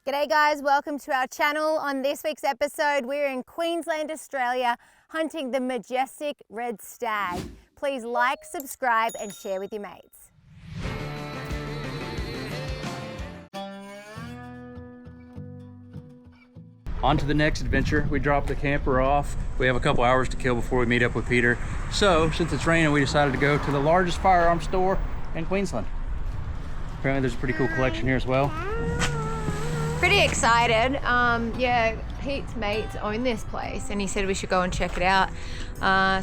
G'day guys, welcome to our channel. On this week's episode, we're in Queensland, Australia, hunting the majestic red stag. Please like, subscribe and share with your mates. On to the next adventure. We dropped the camper off. We have a couple hours to kill before we meet up with Peter. So, since it's raining, we decided to go to the largest firearms store in Queensland. Apparently there's a pretty cool collection here as well. Pretty excited. Yeah, Pete's mates own this place and he said we should go and check it out.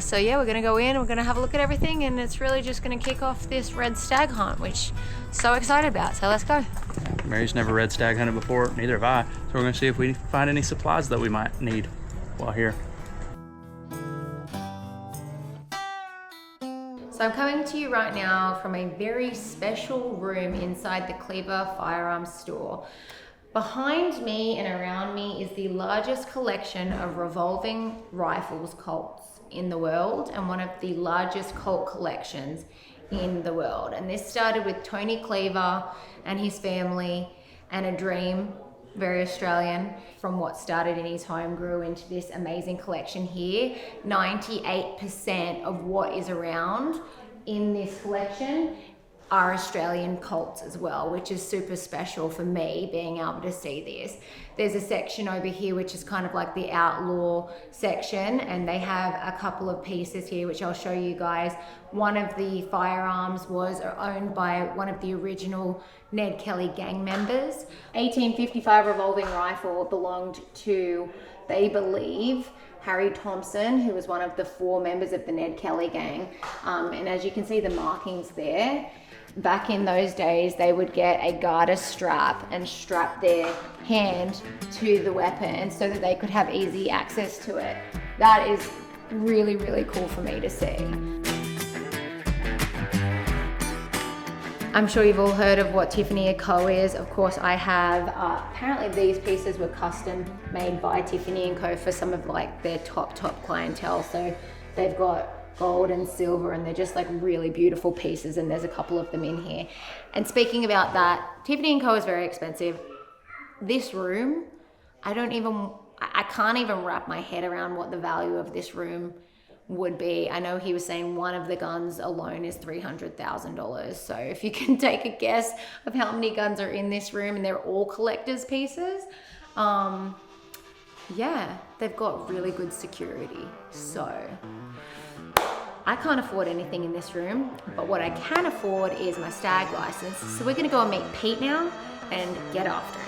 So yeah, we're gonna go in, we're gonna have a look at everything, and it's really just gonna kick off this red stag hunt, which I'm so excited about, so let's go. Mary's never red stag hunted before, neither have I. So we're gonna see if we find any supplies that we might need while here. So I'm coming to you right now from a very special room inside the Cleaver Firearms store. Behind me and around me is the largest collection of revolving rifles Colts in the world, and one of the largest Colt collections in the world. And this started with Tony Cleaver and his family, and a dream, very Australian, from what started in his home grew into this amazing collection here. 98% of what is around in this collection are Australian Colts as well, which is super special for me being able to see this. There's a section over here which is kind of like the outlaw section, and they have a couple of pieces here which I'll show you guys. One of the firearms was owned by one of the original Ned Kelly gang members. 1855 revolving rifle belonged to, they believe, Harry Thompson, who was one of the 4 members of the Ned Kelly gang. And as you can see the markings there, back in those days, they would get a garter strap and strap their hand to the weapon so that they could have easy access to it. That is really, really cool for me to see. I'm sure you've all heard of what Tiffany & Co is. Of course I have. Apparently these pieces were custom made by Tiffany & Co for some of like their top clientele. So they've got gold and silver, and they're just like really beautiful pieces, and there's a couple of them in here. And speaking about that, Tiffany & Co is very expensive. This room, I can't even wrap my head around what the value of this room would be. I know he was saying one of the guns alone is $300,000. So if you can take a guess of how many guns are in this room, and they're all collector's pieces, yeah, they've got really good security. So I can't afford anything in this room, but what I can afford is my stag license. So we're gonna go and meet Pete now and get after it.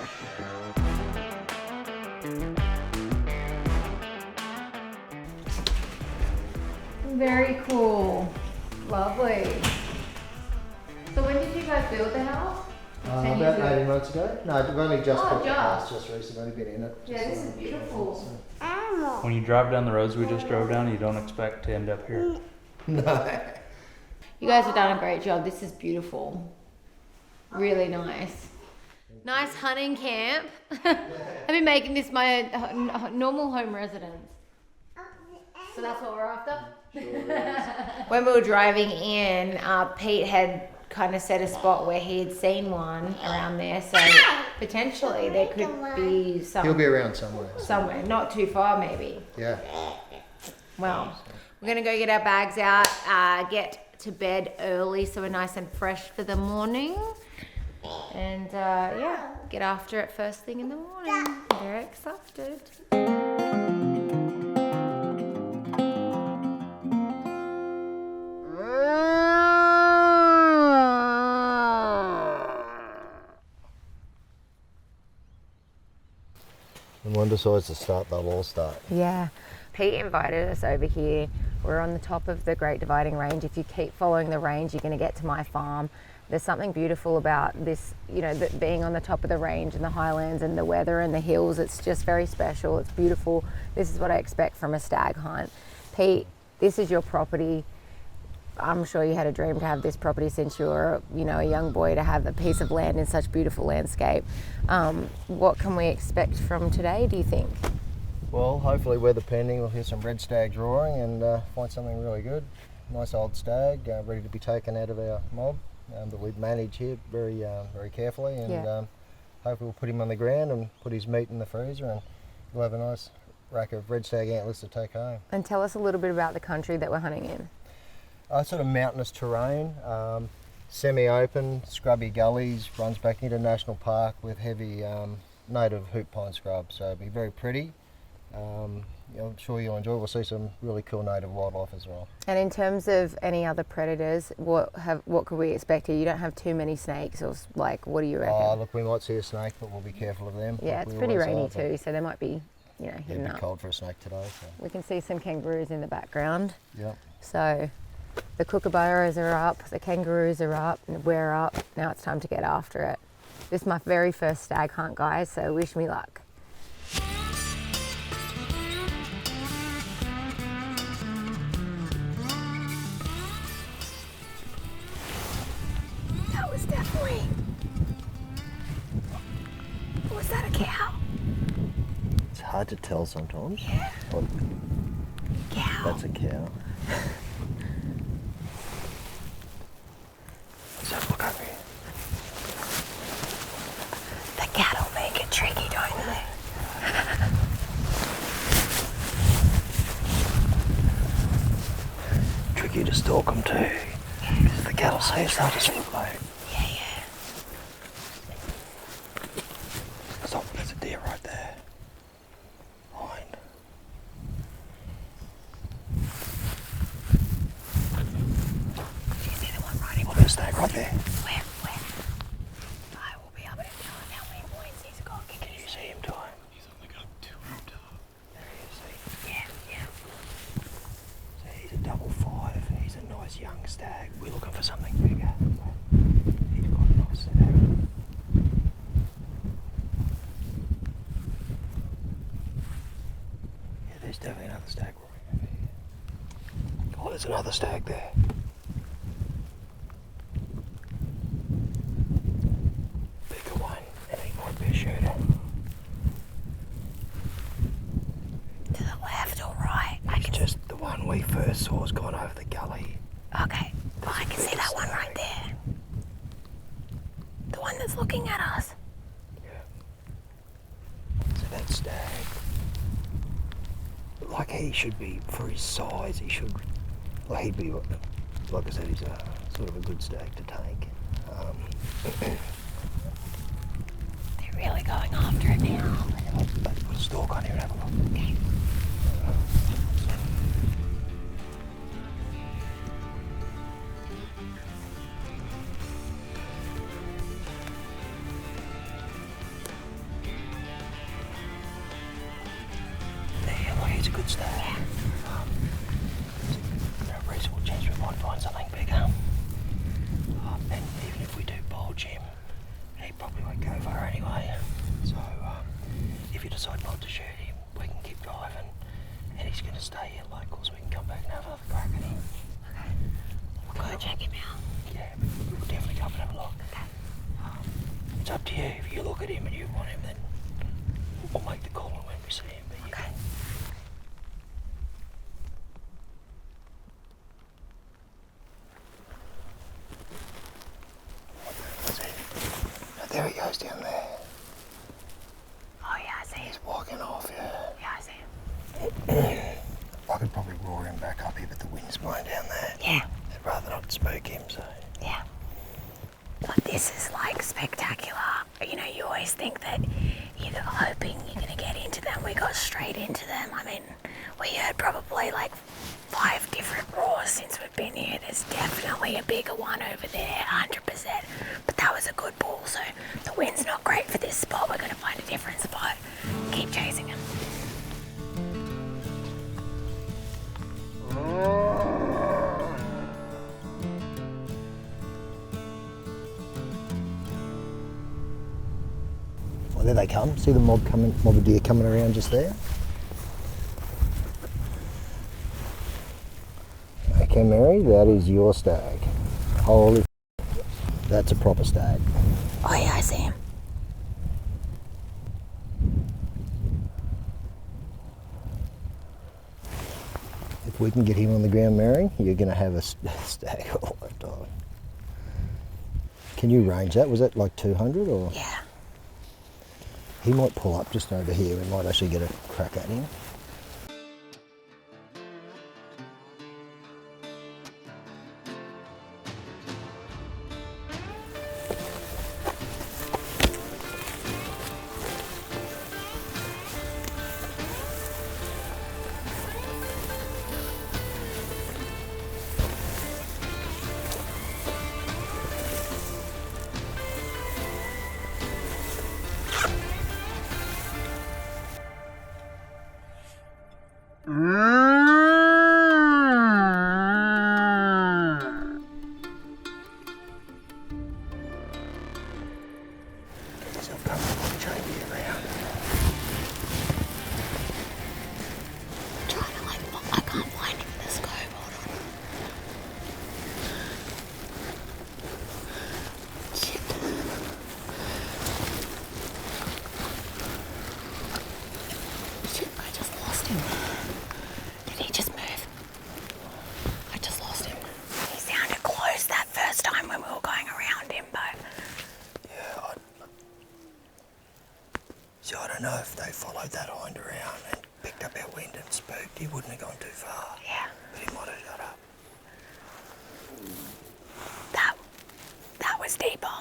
Very cool, lovely. So when did you guys build the house? About 18 months ago. No, we've only just built the house just just recently, been in it. Yeah, this is beautiful. When you drive down the roads we just drove down, you don't expect to end up here. No. You guys have done a great job. This is beautiful. Really nice. Nice hunting camp. I've been making this my normal home residence. So that's what we're after? When we were driving in, Pete had kind of set a spot where he had seen one around there. So potentially there could be some. He'll be around somewhere. Somewhere, not too far maybe. Yeah. Well, we're gonna go get our bags out, get to bed early so we're nice and fresh for the morning. And yeah, get after it first thing in the morning. Very excited. When one decides to start, they'll all start. Yeah, Pete invited us over here. We're on the top of the Great Dividing Range. If you keep following the range, you're going to get to my farm. There's something beautiful about this, you know, being on the top of the range and the highlands and the weather and the hills. It's just very special. It's beautiful. This is what I expect from a stag hunt. Pete, this is your property. I'm sure you had a dream to have this property since you were, you know, a young boy, to have a piece of land in such beautiful landscape. What can we expect from today, do you think? Well, hopefully weather pending, we'll hear some red stags roaring and find something really good. Nice old stag, ready to be taken out of our mob. That we manage here very carefully, and hopefully we'll put him on the ground and put his meat in the freezer, and we'll have a nice rack of red stag antlers to take home. And tell us a little bit about the country that we're hunting in. Sort of mountainous terrain, semi-open, scrubby gullies, runs back into National Park with heavy native hoop pine scrub, so it'll be very pretty. I'm sure you'll enjoy. We'll see some really cool native wildlife as well. And in terms of any other predators, what could we expect here? You don't have too many snakes, or like, what do you reckon? Look, we might see a snake, but we'll be careful of them. Yeah, like it's we pretty always rainy are, too, so they might be, It'd hidden be up. cold for a snake today. So. We can see some kangaroos in the background. Yep. So the kookaburras are up, the kangaroos are up, and we're up. Now it's time to get after it. This is my very first stag hunt, guys, so wish me luck. That was definitely... Was that a cow? It's hard to tell sometimes. Yeah. Oh, Cow. that's a cow. Let's have a look over here. The cattle make it tricky, don't they? Tricky to stalk them too. Because the cattle see us, they'll just follow. Yeah. Stop, there's a deer right there. Behind. Do you see the one riding? Oh, there's a stag right there. Where? I will be able to tell him how many points he's got. Can you see him, Ty? He's only got 2 on top. There he is, see? Yeah. So he's a double 5. He's a nice young stag. We're looking for something bigger. He's got a nice stag. Yeah, there's definitely another stag roaring over here. Oh, there's another stag there. Bigger one, and he might be a shooter. To the left or right? I It's can. just the one we first saw has gone over the gully. Okay. Oh, I can see that one right there. The one that's looking at us. So that stag, like he should be, for his size, he should, like he'd be, like I said, he's a sort of a good stag to take. They're really going after it now. Let's put a stalk on here and have a look. Okay. There, like he's a good stag. There's a reasonable chance we might find something bigger. And even if we do bulge him, he probably won't go far anyway. So if you decide not to shoot him, we can keep driving, and he's going to stay here local, so we can come back and have another crack at him. Okay. We'll go check him out. Yeah, we'll definitely come and have a look. Okay. It's up to you. If you look at him and you want him, then we'll make the call when we see him. But you Okay. can. That's it. Now, there he goes down there. Oh yeah, I see him. He's walking off, yeah. Yeah, I see him. I could probably roar him back up here, but the wind's blowing down there. Yeah. I'd rather not spook him, so. Yeah. But this is like spectacular. You know, you always think that you're hoping you're going to get into them. We got straight into them. I mean, we heard probably like 5 different roars since we've been here. There's definitely a bigger one over there, 100%. But that was a good bull, so the wind's not great for this spot. We're going to find a different spot. Keep chasing him. Well, there they come. See the mob of deer coming around just there? Okay, Mary, that is your stag. Holy, that's a proper stag. Oh yeah, I see him. If we can get him on the ground, Mary, you're going to have a stag all the time. Can you range that? Was that like 200 or? Yeah. He might pull up just over here. We might actually get a crack at him. So I don't know if they followed that hind around and picked up our wind and spooked. He wouldn't have gone too far. Yeah. But he might have shut up. That was deeper.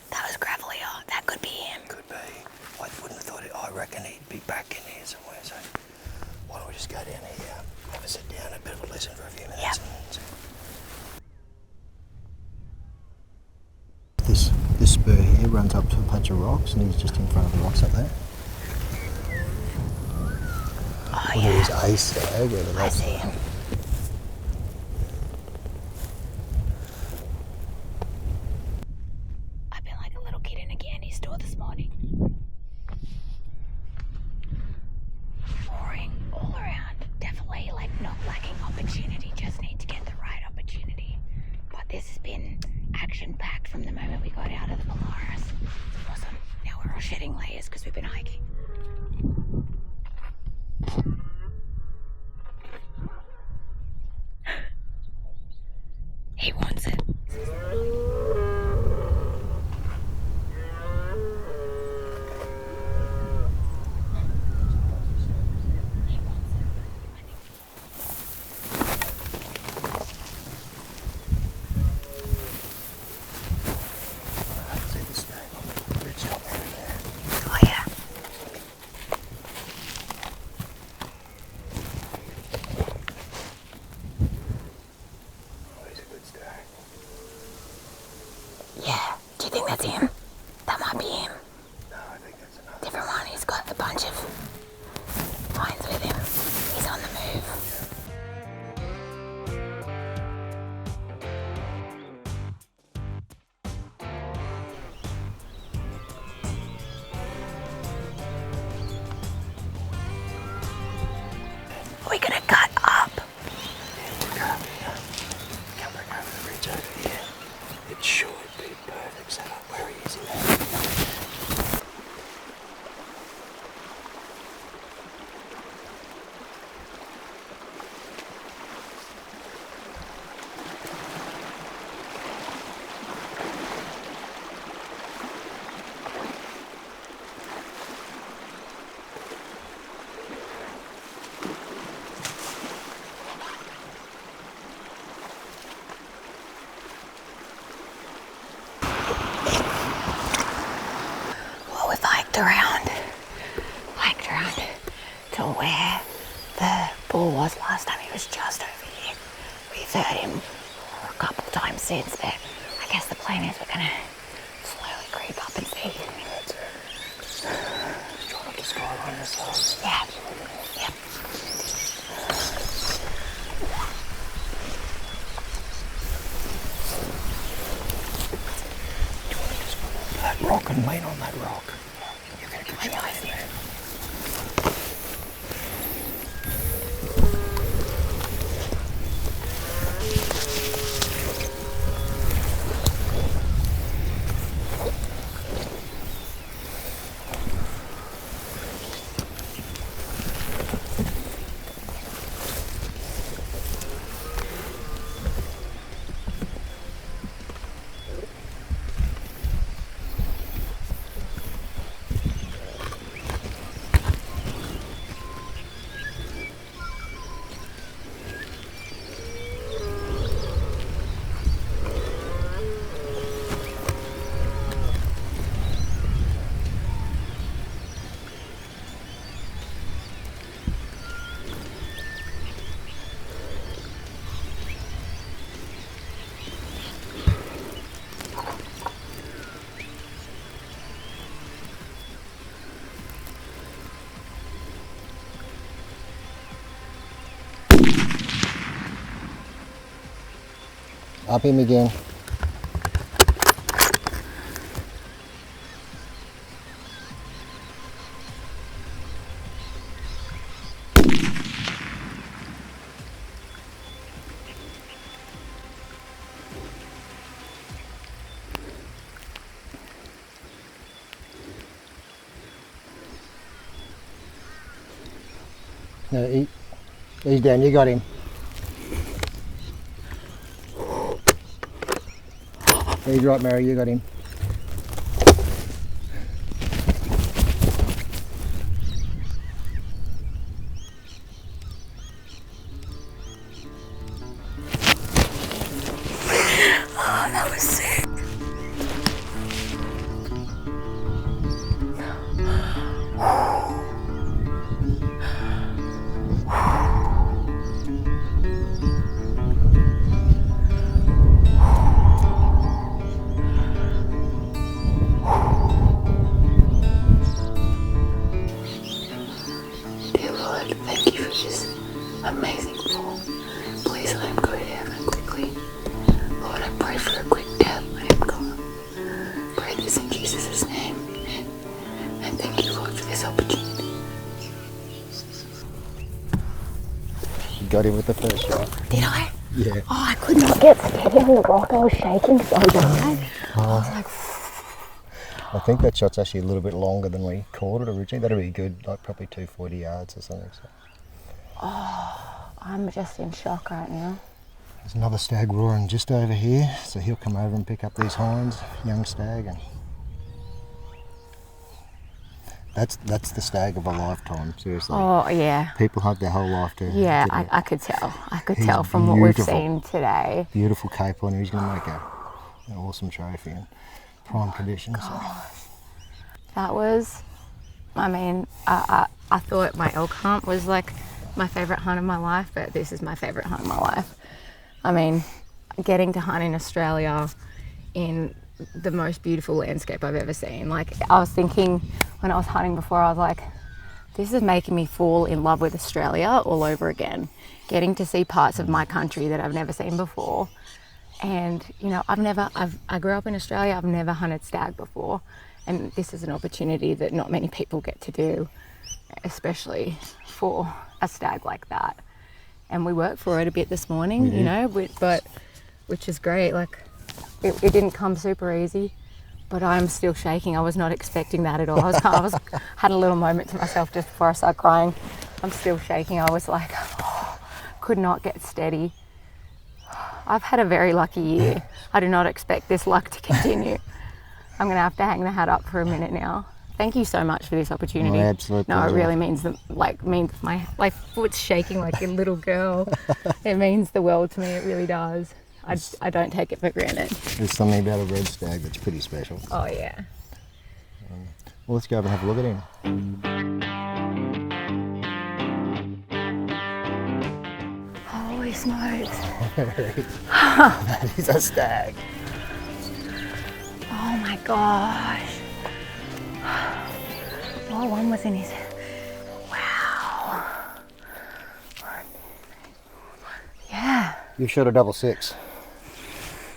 That was gravelier. That could be him. Could be. I wouldn't have thought it. I reckon he'd be back in here somewhere. So why don't we just go down here, have a sit down, a bit of a listen for a few minutes. Yep. This spur here runs up to a patch of rocks, and he's just in front of the rocks up there. Oh, Whether yeah. he's a stag, whether I that's see him. I've been like a little kid in a candy store this morning. Roaring all around. Definitely like not lacking opportunity, just need to get the right opportunity. But this has been action-packed from the moment we got out of the Polaris. It's awesome. Now we're all shedding layers because we've been hiking. He wants it. Oh yeah. Yeah. Do you think that's him? That might be him. No, I think that's another. Different one. He's got a bunch of lines with him. He's on the move. We're gonna cut up. We'll go up here. Come back over the ridge over here. It should be a perfect setup where he is in there. Well, we've hiked around to where the bull was last time. He was just over here. We've heard him a couple times since, but I guess the plan is we're gonna slowly creep up and see. That's it. Just try not to skyline yourself. Yeah. Yep. That rock and lean on that rock. You get a good I know, shot I in see. there. Up him again. No, he's down, you got him. He's right, Mary, you got him. Oh, that was sick. Dear Lord, thank you for this amazing fall. Please let him go to heaven quickly. Lord, I pray for a quick death. Let him go. Pray this in Jesus' name. Amen. And thank you, Lord, for this opportunity. You got him with the first shot. Did I? Yeah. Oh, I could not get steady on the rock. I was shaking so bad. I was like, I think that shot's actually a little bit longer than we caught it originally. That'd be good, like probably 240 yards or something. So. I'm just in shock right now. There's another stag roaring just over here, so he'll come over and pick up these hinds, young stag, and that's the stag of a lifetime, seriously. Oh, yeah. People have their whole life to Yeah, get I could tell. I could He's tell from what we've beautiful. seen today. beautiful cape on. He's going to make an awesome trophy in prime condition. So. That was, I mean, I thought my elk hunt was like my favourite hunt of my life, but this is my favourite hunt of my life. I mean, getting to hunt in Australia in the most beautiful landscape I've ever seen. Like, I was thinking when I was hunting before, I was like, this is making me fall in love with Australia all over again. Getting to see parts of my country that I've never seen before. And, you know, I grew up in Australia, I've never hunted stag before. And this is an opportunity that not many people get to do, especially for a stag like that. And we worked for it a bit this morning, you know, but which is great. Like, it didn't come super easy, but I'm still shaking. I was not expecting that at all. I had a little moment to myself just before I started crying. I'm still shaking. I was like, could not get steady. I've had a very lucky year. I do not expect this luck to continue. I'm going to have to hang the hat up for a minute now. Thank you so much for this opportunity. My absolute No, it pleasure. really means my foot's shaking like a little girl. It means the world to me. It really does. I don't take it for granted. There's something about a red stag that's pretty special. Oh yeah. Well, let's go over and have a look at him. Holy smokes. That is a stag. Oh my gosh. Oh, one was in his. Wow. Yeah. You've shot a 6.6.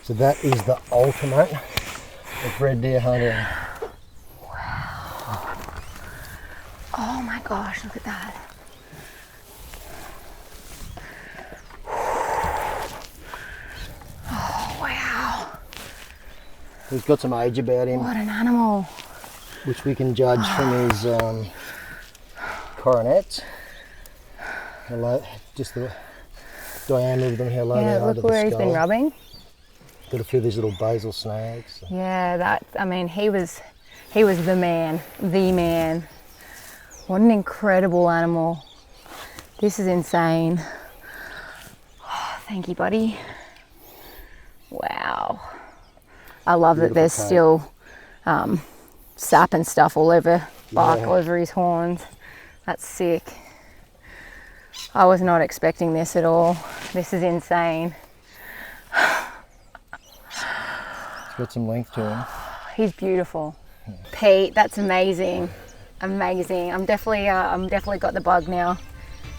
So that is the ultimate of red deer hunting. Oh my gosh, look at that. Oh wow. He's got some age about him, What an animal. which we can judge from his coronets. Just the diameter of them, how low they Yeah, are look to the where he's skull. been rubbing. Got a few of these little basal snags. Yeah, that, I mean, he was the man. What an incredible animal. This is insane. Oh, thank you, buddy. Wow. I love that there's still sap and stuff all over, bark all over his horns. That's sick. I was not expecting this at all. This is insane. It's got some length to him. He's beautiful. Pete, that's amazing. Amazing. I'm definitely got the bug now.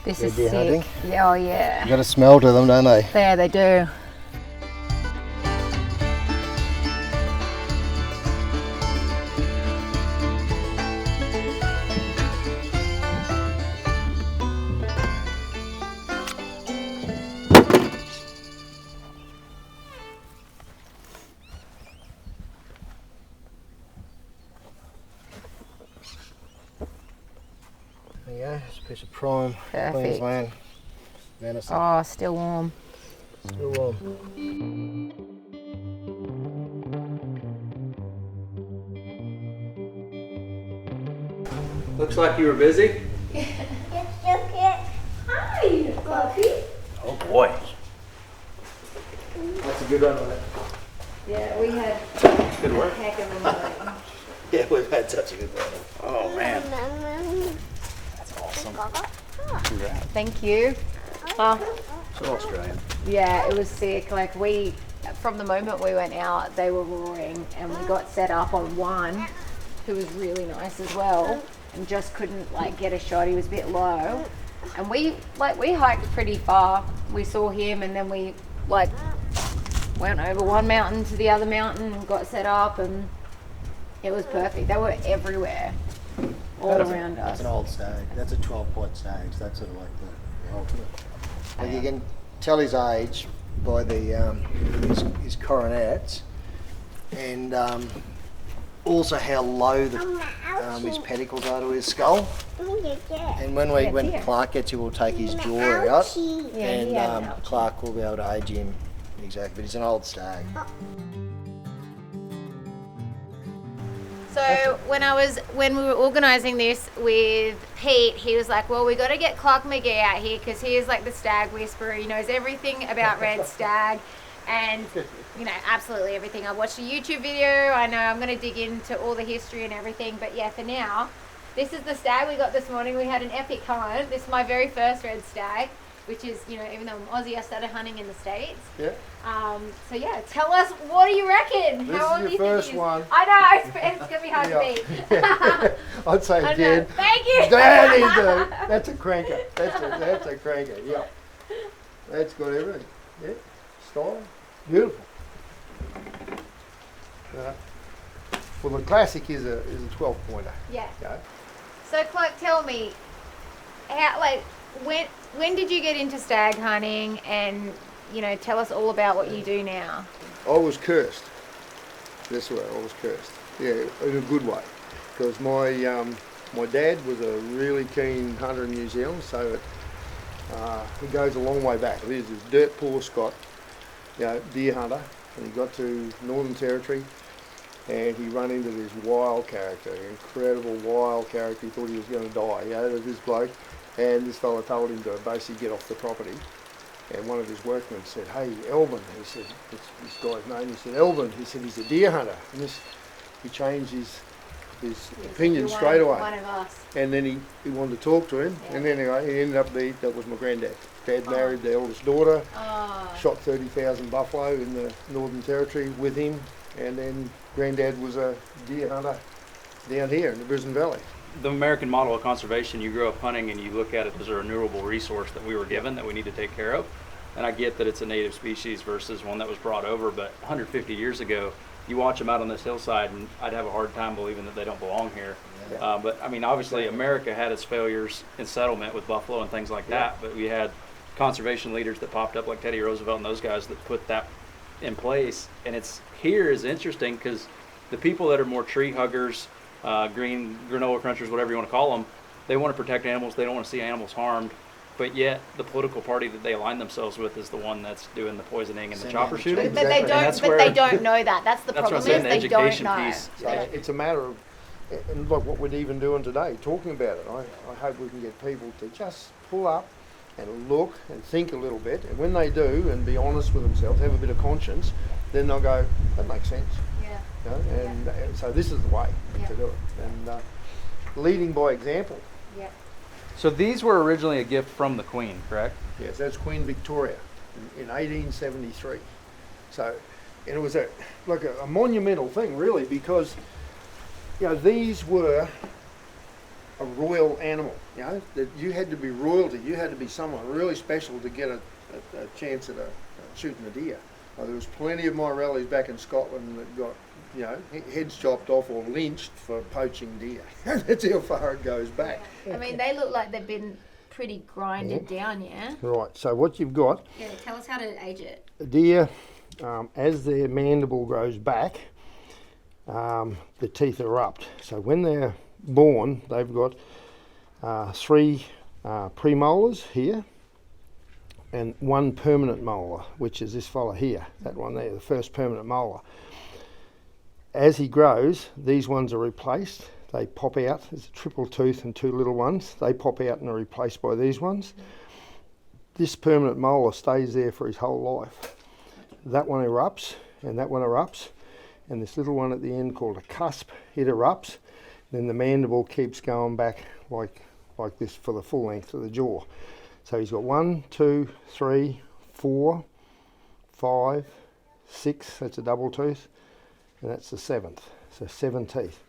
This is deer sick. hunting? Yeah, oh yeah. You got a smell to them, don't they? There they do. There you go. It's a piece of prime Perfect. Queensland venison. Oh, still warm. Still warm. Looks like you were busy. Hi, Fluffy. Oh boy. That's a good one, mate. Yeah, we had Good a work. heck of a morning. Yeah, we've had such a good one. Oh man, that's awesome. Congrats. Thank you. Oh, So Australian. yeah, it was sick. Like from the moment we went out, they were roaring, and we got set up on one, who was really nice as well, and just couldn't like get a shot. He was a bit low, and we hiked pretty far. We saw him, and then we like went over one mountain to the other mountain and got set up, and it was perfect. They were everywhere, all around us. That's an old stag. That's a 12-point stag. So that's sort of like the ultimate. Like you can tell his age by the his coronets, and also how low his pedicles are to his skull. And when Clark gets here, we'll take his jaw out, and Clark will be able to age him exactly. But he's an old stag. So when we were organising this with Pete, he was like, "Well, we got to get Clark McGee out here because he is like the stag whisperer. He knows everything about red stag, and absolutely everything. I watched a YouTube video. I know I'm going to dig into all the history and everything. But yeah, for now, this is the stag we got this morning. We had an epic hunt. This is my very first red stag, which is even though I'm Aussie, I started hunting in the States. Yeah. So yeah, tell us, what do you reckon? This How old is do you your think first he is? one. I know, it's going to be hard to beat. I'd say I know. again. Thank you. That's a cranker. That's a cranker. Yeah. That's got everything. Yeah. Style. Beautiful. Well, the classic is a 12-pointer. Yeah. Okay. So Clark, tell me, when did you get into stag hunting, and tell us all about what you do now. I was cursed. That's right, I was cursed. Yeah, in a good way. Because my dad was a really keen hunter in New Zealand, so it goes a long way back. He was this dirt poor Scot, deer hunter, and he got to Northern Territory, and he ran into this wild character, incredible wild character. He thought he was going to die. There was this bloke, and this fella told him to basically get off the property. And one of his workmen said, "Hey, Elvin," he said, this guy's name, he said, "Elvin," he said, "he's a deer hunter." And he changed his opinion straight away. One of us. And then he wanted to talk to him, and then anyway, he ended up that was my granddad. Dad married the eldest daughter, shot 30,000 buffalo in the Northern Territory with him, and then granddad was a deer hunter down here in the Brisbane Valley. The American model of conservation, you grow up hunting and you look at it as a renewable resource that we were given that we need to take care of. And I get that it's a native species versus one that was brought over, but 150 years ago, you watch them out on this hillside and I'd have a hard time believing that they don't belong here. Yeah. But I mean, obviously America had its failures in settlement with buffalo and things like that, but we had conservation leaders that popped up like Teddy Roosevelt and those guys that put that in place. And it's here is interesting because the people that are more tree huggers, green granola crunchers, whatever you want to call them, they want to protect animals. They don't want to see animals harmed, but yet the political party that they align themselves with is the one that's doing the poisoning and the chopper shooting. But they don't. But they don't know that. That's the problem. That's what I'm saying, Is the they don't education know. piece. So it's a matter of, and look what we're even doing today, talking about it. I hope we can get people to just pull up and look and think a little bit, and when they do and be honest with themselves, have a bit of conscience, then they'll go, that makes sense. Yeah. And so this is the way to do it, and leading by example. Yeah. So these were originally a gift from the Queen, correct? Yes, that's Queen Victoria in 1873. So, and it was a monumental thing, really, because these were a royal animal. That you had to be royalty. You had to be someone really special to get a chance at shooting a deer. There was plenty of my rallies back in Scotland that got heads chopped off or lynched for poaching deer. That's how far it goes back. I mean, they look like they've been pretty grinded down, yeah? Right, so what you've got, Yeah, tell us how to age it. a deer, as their mandible grows back, the teeth erupt. So when they're born, they've got 3 premolars here, and 1 permanent molar, which is this fella here, that one there, the first permanent molar. As he grows, these ones are replaced. They pop out. There's a triple tooth and 2 little ones. They pop out and are replaced by these ones. This permanent molar stays there for his whole life. That one erupts, and that one erupts, and this little one at the end called a cusp, it erupts. Then the mandible keeps going back like this for the full length of the jaw. So he's got 1, 2, 3, 4, 5, 6, that's a double tooth, and that's the 7th, so 7 teeth.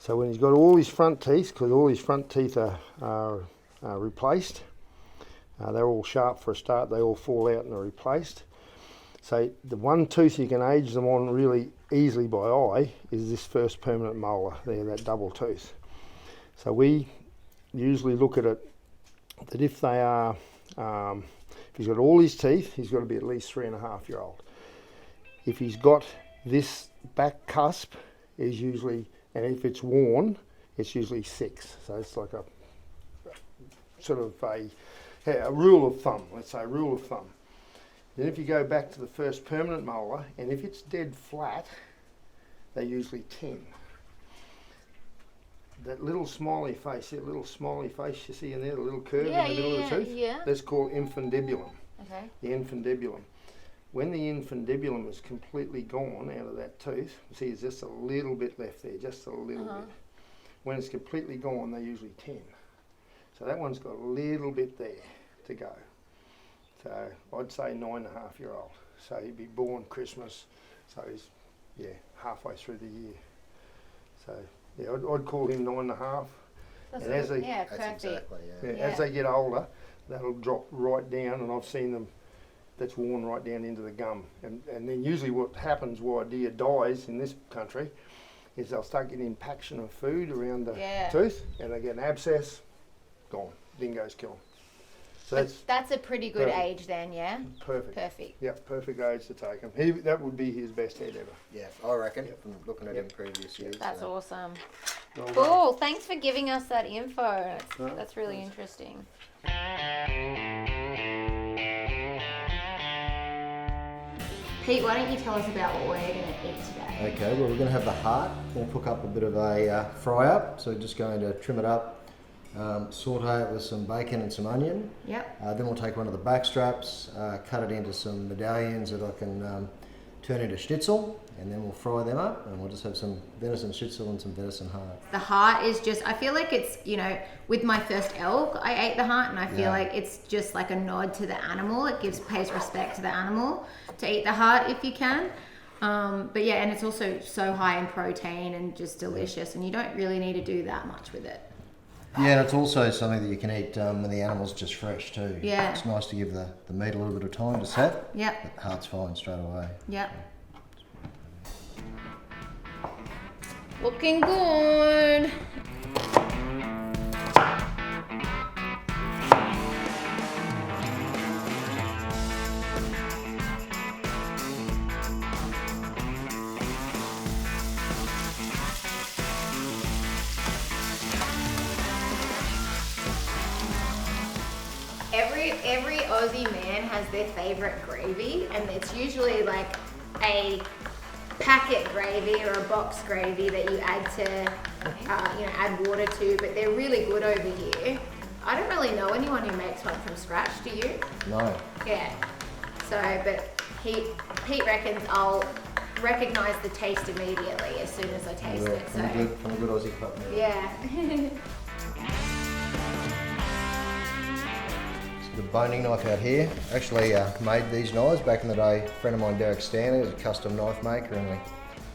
So when he's got all his front teeth, because all his front teeth are replaced, they're all sharp for a start, they all fall out and are replaced. So the one tooth you can age them on really easily by eye is this first permanent molar there, that double tooth. So we usually look at it that if they are, if he's got all his teeth, he's got to be at least 3.5 year old. If he's got this back cusp, is usually, and if it's worn, it's usually 6. So it's like a sort of a rule of thumb, let's say, rule of thumb. Then if you go back to the first permanent molar, and if it's dead flat, they're usually 10. That little smiley face, that little smiley face you see in there, the little curve in the middle of the tooth, that's called infundibulum. Okay. The infundibulum. When the infundibulum is completely gone out of that tooth, see there's just a little bit left there, just a little bit. When it's completely gone, they're usually 10. So that one's got a little bit there to go. So I'd say 9.5 year old. So he'd be born Christmas, so he's halfway through the year. So yeah, I'd call him 9.5. That's and as they, perfect. Exactly, as they get older, that'll drop right down, and I've seen them. That's worn right down into the gum, and then usually what happens why a deer dies in this country is they'll start getting impaction of food around the tooth, and they get an abscess, gone. Dingoes kill them. So that's a pretty good age then, yeah? Perfect. Perfect. Yep, perfect age to take him. That would be his best head ever. Yeah, I reckon, from looking at him previous years. That's awesome. Well done. Cool. Thanks for giving us that info. That's really interesting. Pete, why don't you tell us about what we're going to eat today? Okay, well we're going to have the heart. We're going to cook up a bit of a fry up. So just going to trim it up, saute it with some bacon and some onion. Yep. Then we'll take one of the back straps, cut it into some medallions that I can turn into schnitzel, and then we'll fry them up, and we'll just have some venison schnitzel and some venison heart. The heart is just, I feel like it's, with my first elk, I ate the heart, and I feel like it's just like a nod to the animal. It pays respect to the animal to eat the heart if you can. But yeah, and it's also so high in protein and just delicious, and you don't really need to do that much with it. Yeah, and it's also something that you can eat when the animal's just fresh too. Yeah. It's nice to give the meat a little bit of time to set. Yep. But the heart's fine straight away. Yep. Looking good. Every Aussie man has their favorite gravy, and it's usually like a packet gravy or a box gravy that you add to, add water to, but they're really good over here. I don't really know anyone who makes one from scratch, do you? No. Yeah. So, but Pete reckons I'll recognise the taste immediately as soon as I taste it. So. From a good Aussie cup meal. Yeah. The boning knife out here. Actually made these knives back in the day. A friend of mine, Derek Stanley, was a custom knife maker, and we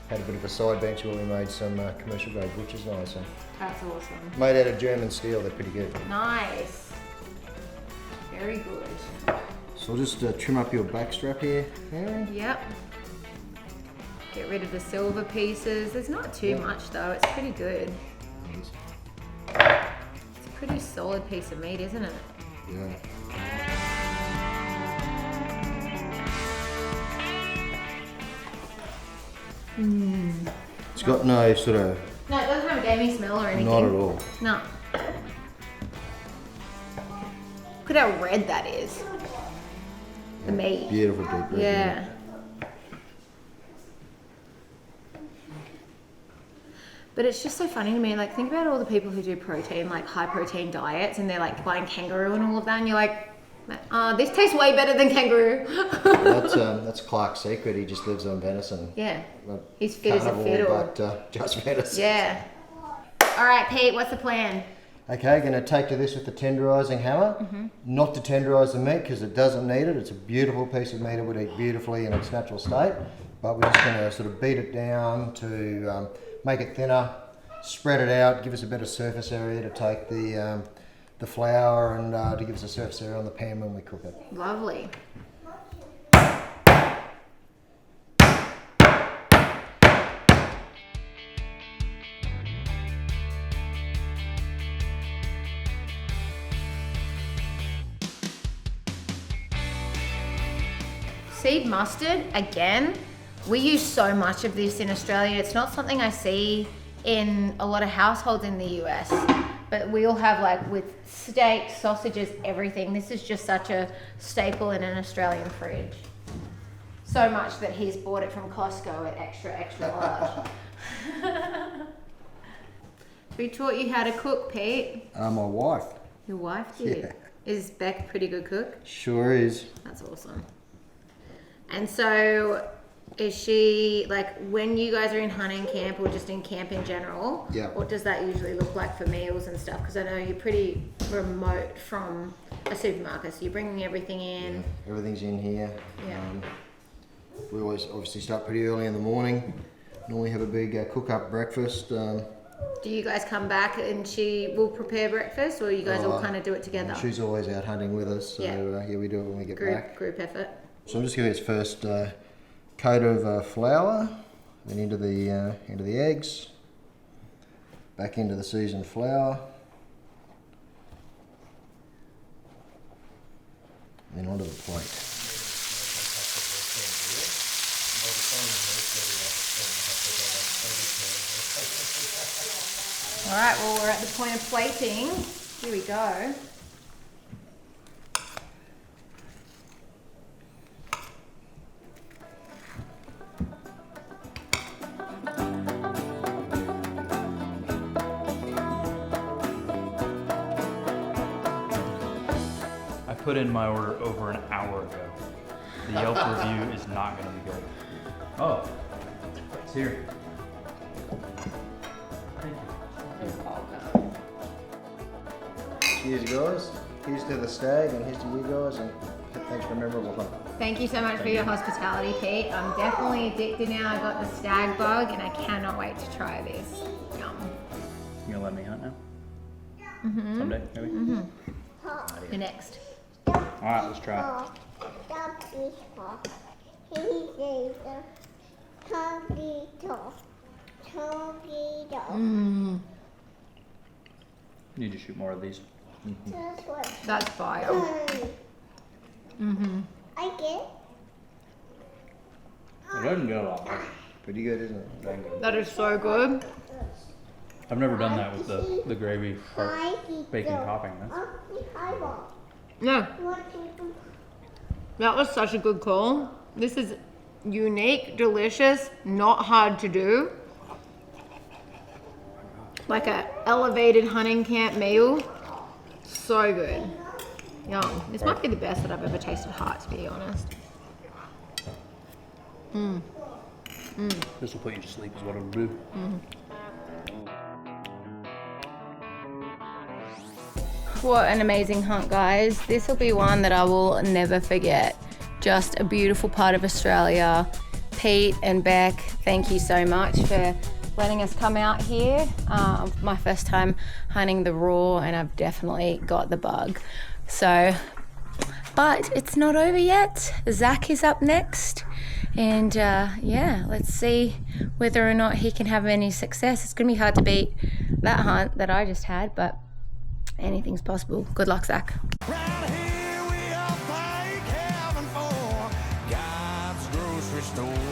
had a bit of a side bench where we made some commercial grade butcher's knives. And That's awesome. made out of German steel, they're pretty good. Nice. Very good. So I'll just trim up your back strap here, Mary. Yep. Get rid of the silver pieces. There's not too much though, it's pretty good. It's a pretty solid piece of meat, isn't it? Yeah. It's got no sort of... No, it doesn't have a gamey smell or anything. Not at all. No. Look at how red that is. The meat. Beautiful deep red. Yeah. But it's just so funny to me, like think about all the people who do protein, like high protein diets, and they're like buying kangaroo and all of that, and you're like, this tastes way better than kangaroo. That's Clark's secret. He just lives on venison. Yeah. He's fit as a fiddle. But just venison. Yeah. All right, Pete, what's the plan? Okay, going to take to this with the tenderising hammer. Not to tenderise the meat because it doesn't need it. It's a beautiful piece of meat. It would eat beautifully in its natural state. But we're just going to sort of beat it down to make it thinner, spread it out, give us a better surface area to take the flour and to give us a surface area on the pan when we cook it. Lovely. Seed mustard, again, we use so much of this in Australia. It's not something I see in a lot of households in the US, but we all have like with steak, sausages, everything. This is just such a staple in an Australian fridge. So much that he's bought it from Costco at extra large. Who taught you how to cook, Pete? My wife. Your wife did? Yeah. Is Beck a pretty good cook? Sure is. That's awesome. And so, is she, like, when you guys are in hunting camp or just in camp in general, Yeah. what does that usually look like for meals and stuff? Because I know you're pretty remote from a supermarket, so you're bringing everything in. Yeah, everything's in here. Yeah. We always obviously start pretty early in the morning. Normally have a big cook-up breakfast. Do you guys come back and she will prepare breakfast, or you guys all kind of do it together? She's always out hunting with us, so Yeah. we do it when we get back. Group effort. So I'm just giving it its first coat of flour, then into the eggs, back into the seasoned flour, and then onto the plate. All right, well, we're at the point of plating. Here we go. I put in my order over an hour ago. The Yelp review is not going to be good. Oh, it's here. Thank you. Cheers, guys. Here's to the Stag, and here's to you guys, and thanks for a memorable hunt. Thank you so much for your hospitality, Pete. I'm definitely addicted now. I got the Stag bug, and I cannot wait to try this. Yum. You gonna let me hunt now? Mm-hmm. Someday, maybe? You're next. All right, let's try. Need to shoot more of these. That's fire. It doesn't go a lot. Pretty good, isn't it? Dang good. That is so good. I've never done that with the gravy or bacon topping. No, that was such a good call. This is unique, delicious, not hard to do. Like a elevated hunting camp meal. So good. Yum. This might be the best that I've ever tasted hot, to be honest. This will put you to sleep is what it'll do. What an amazing hunt, guys. This will be one that I will never forget. Just a beautiful part of Australia. Pete and Beck, thank you so much for letting us come out here. My first time hunting the raw, and I've definitely got the bug. So, but it's not over yet. Zach is up next. And yeah, let's see whether or not he can have any success. It's gonna be hard to beat that hunt that I just had, but anything's possible. Good luck, Zach. Round here we all thank heaven for God's grocery store.